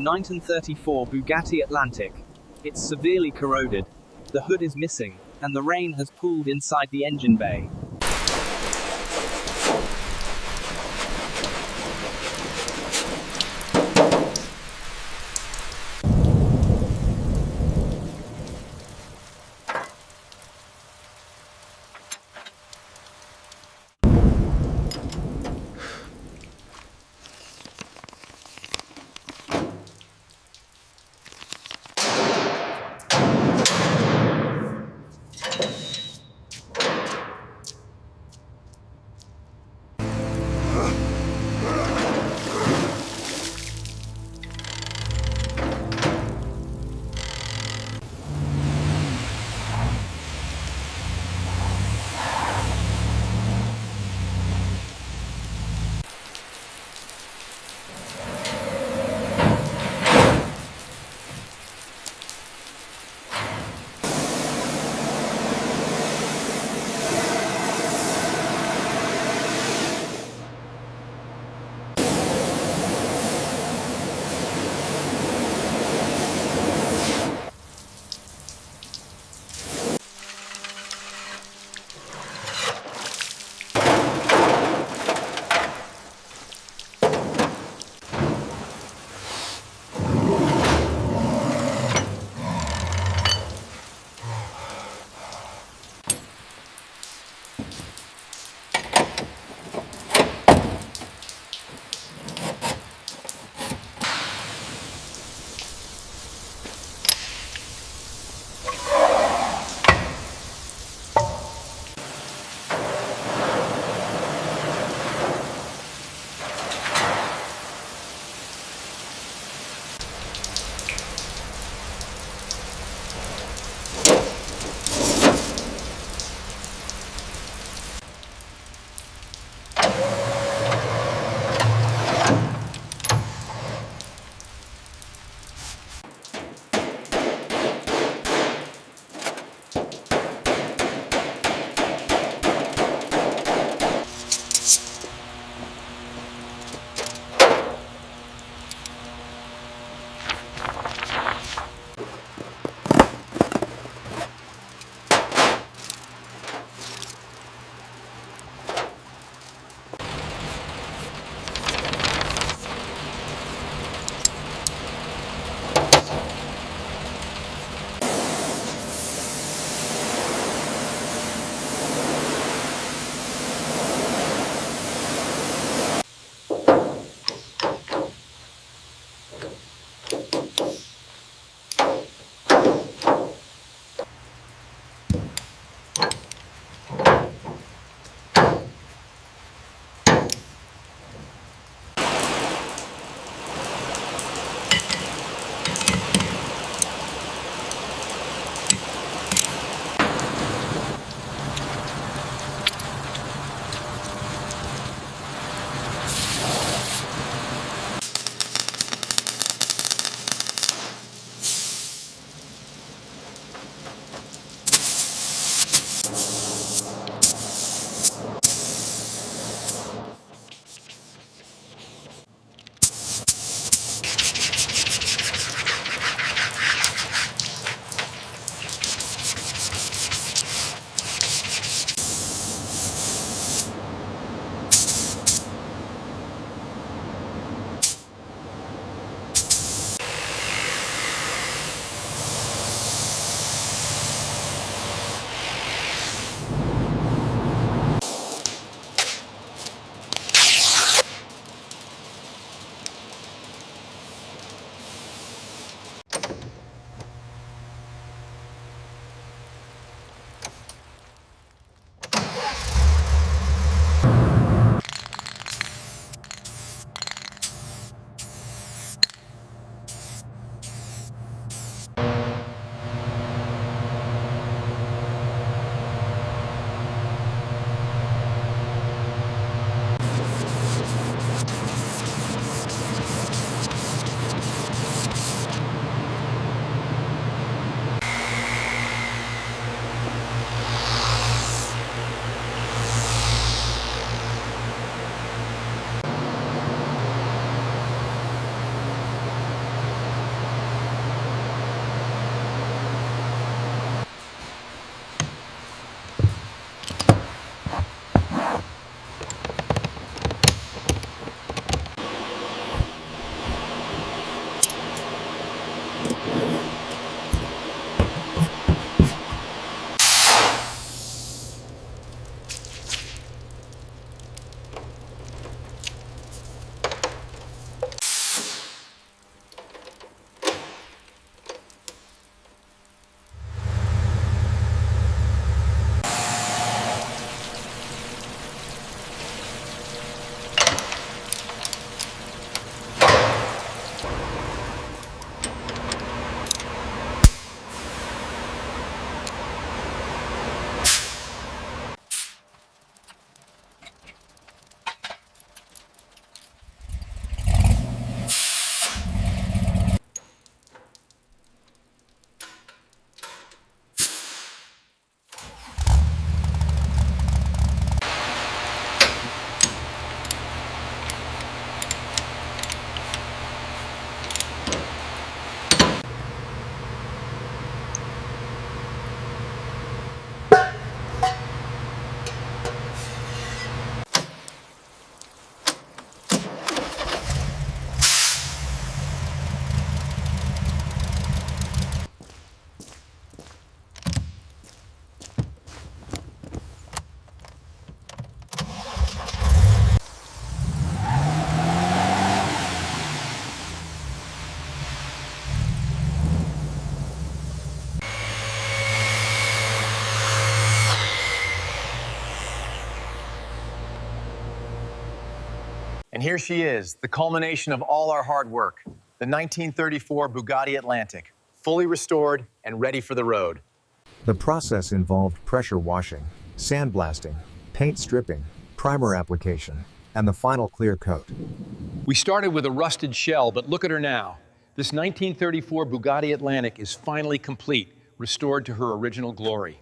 1934 Bugatti Atlantic. It's severely corroded. The hood is missing, and the rain has pooled inside the engine bay. And here she is, the culmination of all our hard work. The 1934 Bugatti Atlantic, fully restored and ready for the road. The process involved pressure washing, sandblasting, paint stripping, primer application, and the final clear coat. We started with a rusted shell, but look at her now. This 1934 Bugatti Atlantic is finally complete, restored to her original glory.